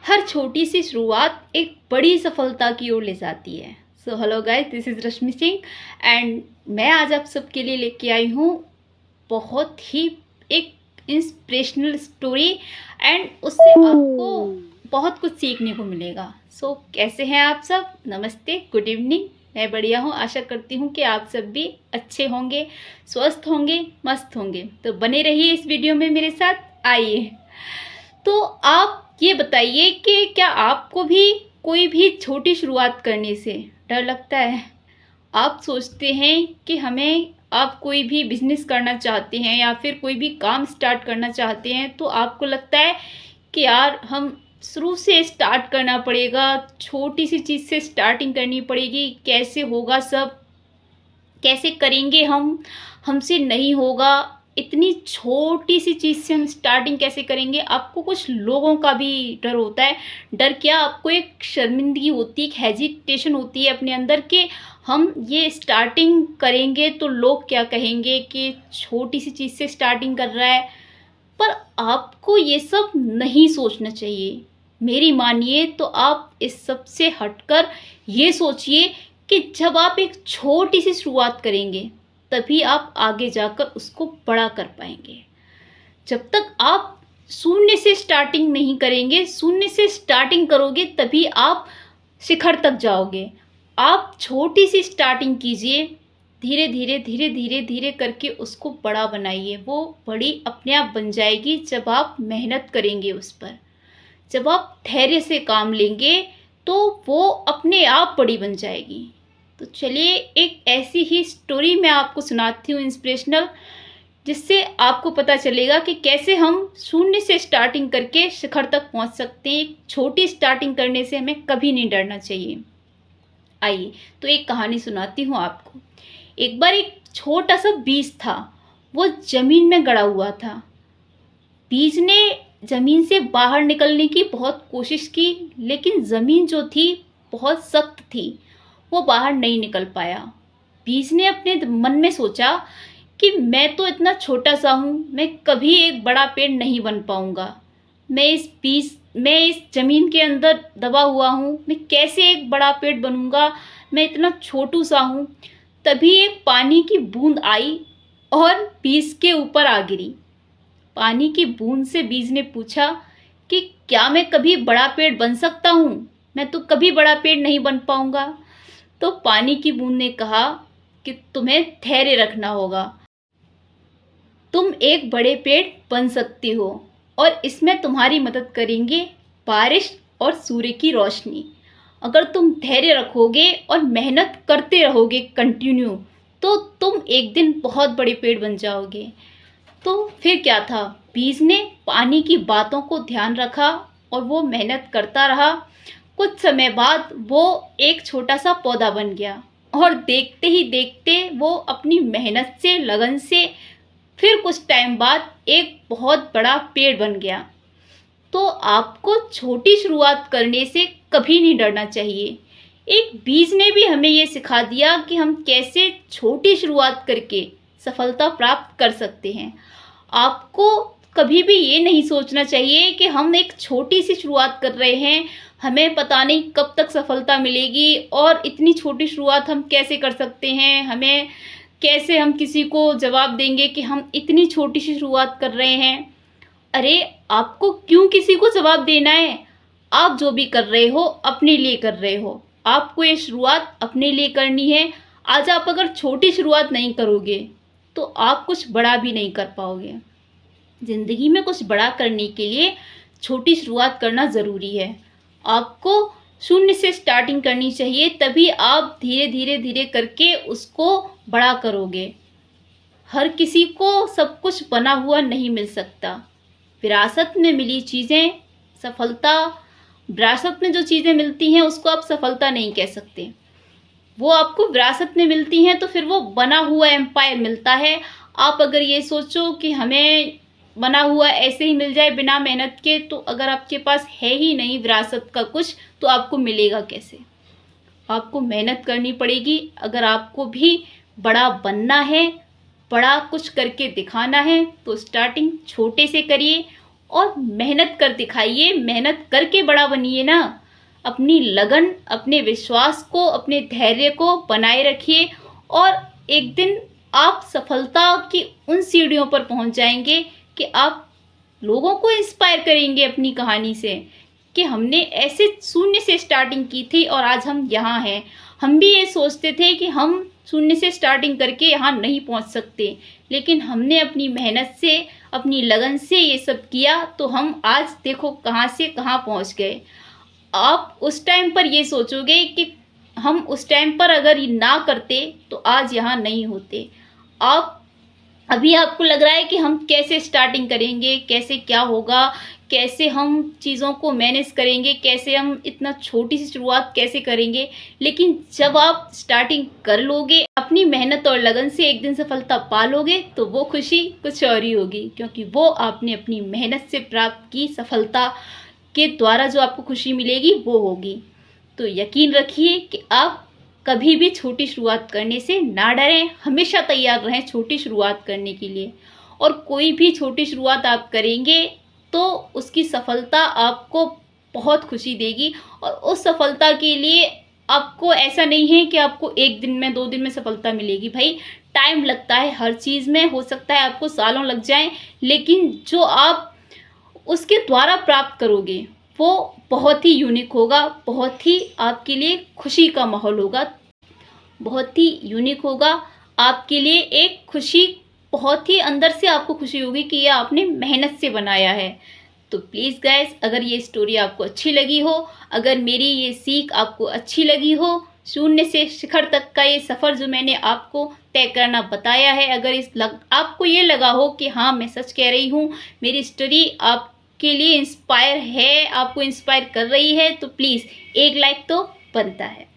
हर छोटी सी शुरुआत एक बड़ी सफलता की ओर ले जाती है। So hello guys, this is Rashmi Singh and मैं आज आप सबके लिए लेके आई हूँ बहुत ही एक इंस्पिरेशनल स्टोरी एंड उससे आपको बहुत कुछ सीखने को मिलेगा। सो कैसे हैं आप सब? नमस्ते, गुड इवनिंग। मैं बढ़िया हूँ। आशा करती हूँ कि आप सब भी अच्छे होंगे, स्वस्थ होंगे, मस्त होंगे। तो बने रहिए इस वीडियो में मेरे साथ। आइए, तो आप ये बताइए कि क्या आपको भी कोई भी छोटी शुरुआत करने से डर लगता है? आप सोचते हैं कि आप कोई भी बिजनेस करना चाहते हैं या फिर कोई भी काम स्टार्ट करना चाहते हैं, तो आपको लगता है कि यार हम शुरू से स्टार्ट करना पड़ेगा, छोटी सी चीज़ से स्टार्टिंग करनी पड़ेगी, कैसे होगा सब, कैसे करेंगे हमसे नहीं होगा, इतनी छोटी सी चीज़ से हम स्टार्टिंग कैसे करेंगे। आपको कुछ लोगों का भी डर होता है। डर क्या, आपको एक शर्मिंदगी होती है, एक हेजिटेशन होती है अपने अंदर कि हम ये स्टार्टिंग करेंगे तो लोग क्या कहेंगे कि छोटी सी चीज़ से स्टार्टिंग कर रहा है। पर आपको ये सब नहीं सोचना चाहिए। मेरी मानिए तो आप इस सब से हटकर ये सोचिए कि जब आप एक छोटी सी शुरुआत करेंगे तभी आप आगे जाकर उसको बड़ा कर पाएंगे। जब तक आप शून्य से स्टार्टिंग नहीं करेंगे, शून्य से स्टार्टिंग करोगे तभी आप शिखर तक जाओगे। आप छोटी सी स्टार्टिंग कीजिए, धीरे धीरे धीरे धीरे धीरे करके उसको बड़ा बनाइए। वो बड़ी अपने आप बन जाएगी जब आप मेहनत करेंगे उस पर। जब आप धैर्य से काम लेंगे तो वो अपने आप बड़ी बन जाएगी। तो चलिए एक ऐसी ही स्टोरी मैं आपको सुनाती हूँ इंस्पिरेशनल, जिससे आपको पता चलेगा कि कैसे हम शून्य से स्टार्टिंग करके शिखर तक पहुँच सकते हैं। एक छोटी स्टार्टिंग करने से हमें कभी नहीं डरना चाहिए। आइए तो एक कहानी सुनाती हूँ आपको। एक बार एक छोटा सा बीज था, वो जमीन में गड़ा हुआ था। बीज ने जमीन से बाहर निकलने की बहुत कोशिश की, लेकिन जमीन जो थी बहुत सख्त थी, वो बाहर नहीं निकल पाया। बीज ने अपने मन में सोचा कि मैं तो इतना छोटा सा हूँ, मैं कभी एक बड़ा पेड़ नहीं बन पाऊंगा। मैं इस जमीन के अंदर दबा हुआ हूँ, मैं कैसे एक बड़ा पेड़ बनूंगा, मैं इतना छोटू सा हूँ। तभी एक पानी की बूंद आई और बीज के ऊपर आ गिरी। पानी की बूंद से बीज ने पूछा कि क्या मैं कभी बड़ा पेड़ बन सकता हूँ? मैं तो कभी बड़ा पेड़ नहीं बन पाऊंगा। तो पानी की बूंद ने कहा कि तुम्हें धैर्य रखना होगा, तुम एक बड़े पेड़ बन सकती हो और इसमें तुम्हारी मदद करेंगे बारिश और सूर्य की रोशनी। अगर तुम धैर्य रखोगे और मेहनत करते रहोगे कंटिन्यू, तो तुम एक दिन बहुत बड़े पेड़ बन जाओगे। तो फिर क्या था, बीज ने पानी की बातों को ध्यान रखा और वो मेहनत करता रहा। कुछ समय बाद वो एक छोटा सा पौधा बन गया और देखते ही देखते वो अपनी मेहनत से, लगन से फिर कुछ टाइम बाद एक बहुत बड़ा पेड़ बन गया। तो आपको छोटी शुरुआत करने से कभी नहीं डरना चाहिए। एक बीज ने भी हमें ये सिखा दिया कि हम कैसे छोटी शुरुआत करके सफलता प्राप्त कर सकते हैं। आपको कभी भी ये नहीं सोचना चाहिए कि हम एक छोटी सी शुरुआत कर रहे हैं, हमें पता नहीं कब तक सफलता मिलेगी और इतनी छोटी शुरुआत हम कैसे कर सकते हैं, कैसे हम किसी को जवाब देंगे कि हम इतनी छोटी सी शुरुआत कर रहे हैं। अरे आपको क्यों किसी को जवाब देना है? आप जो भी कर रहे हो अपने लिए कर रहे हो। आपको ये शुरुआत अपने लिए करनी है। आज आप अगर छोटी शुरुआत नहीं करोगे तो आप कुछ बड़ा भी नहीं कर पाओगे। ज़िंदगी में कुछ बड़ा करने के लिए छोटी शुरुआत करना ज़रूरी है। आपको शून्य से स्टार्टिंग करनी चाहिए, तभी आप धीरे धीरे धीरे करके उसको बड़ा करोगे। हर किसी को सब कुछ बना हुआ नहीं मिल सकता। विरासत में मिली चीज़ें सफलता, विरासत में जो चीज़ें मिलती हैं उसको आप सफलता नहीं कह सकते। वो आपको विरासत में मिलती हैं तो फिर वो बना हुआ एम्पायर मिलता है। आप अगर ये सोचो कि हमें बना हुआ ऐसे ही मिल जाए बिना मेहनत के, तो अगर आपके पास है ही नहीं विरासत का कुछ, तो आपको मिलेगा कैसे? आपको मेहनत करनी पड़ेगी। अगर आपको भी बड़ा बनना है, बड़ा कुछ करके दिखाना है, तो स्टार्टिंग छोटे से करिए और मेहनत कर दिखाइए, मेहनत करके बड़ा बनिए ना। अपनी लगन, अपने विश्वास को, अपने धैर्य को बनाए रखिए और एक दिन आप सफलता की उन सीढ़ियों पर पहुंच जाएंगे कि आप लोगों को इंस्पायर करेंगे अपनी कहानी से कि हमने ऐसे शून्य से स्टार्टिंग की थी और आज हम यहाँ हैं। हम भी ये सोचते थे कि हम शून्य से स्टार्टिंग करके यहाँ नहीं पहुँच सकते, लेकिन हमने अपनी मेहनत से, अपनी लगन से ये सब किया तो हम आज देखो कहाँ से कहाँ पहुँच गए। आप उस टाइम पर ये सोचोगे कि हम उस टाइम पर अगर ये ना करते तो आज यहाँ नहीं होते। आप अभी आपको लग रहा है कि हम कैसे स्टार्टिंग करेंगे, कैसे क्या होगा, कैसे हम चीज़ों को मैनेज करेंगे, कैसे हम इतना छोटी सी शुरुआत कैसे करेंगे। लेकिन जब आप स्टार्टिंग कर लोगे, अपनी मेहनत और लगन से एक दिन सफलता पा लोगे तो वो खुशी कुछ और ही होगी, क्योंकि वो आपने अपनी मेहनत से प्राप्त की सफलता के द्वारा जो आपको खुशी मिलेगी वो होगी। तो यकीन रखिए कि आप कभी भी छोटी शुरुआत करने से ना डरें, हमेशा तैयार रहें छोटी शुरुआत करने के लिए। और कोई भी छोटी शुरुआत आप करेंगे तो उसकी सफलता आपको बहुत खुशी देगी। और उस सफलता के लिए आपको ऐसा नहीं है कि आपको एक दिन में, 2 दिन में सफलता मिलेगी। भाई टाइम लगता है हर चीज़ में, हो सकता है आपको सालों लग जाएं, लेकिन जो आप उसके द्वारा प्राप्त करोगे वो बहुत ही यूनिक होगा, बहुत ही आपके लिए खुशी का माहौल होगा, बहुत ही यूनिक होगा आपके लिए। एक खुशी, बहुत ही अंदर से आपको खुशी होगी कि ये आपने मेहनत से बनाया है। तो प्लीज़ गाइस, अगर ये स्टोरी आपको अच्छी लगी हो, अगर मेरी ये सीख आपको अच्छी लगी हो, शून्य से शिखर तक का ये सफ़र जो मैंने आपको तय करना बताया है, अगर आपको ये लगा हो कि हाँ मैं सच कह रही हूँ, मेरी स्टोरी आपके लिए इंस्पायर है, आपको इंस्पायर कर रही है, तो प्लीज़ एक लाइक तो बनता है।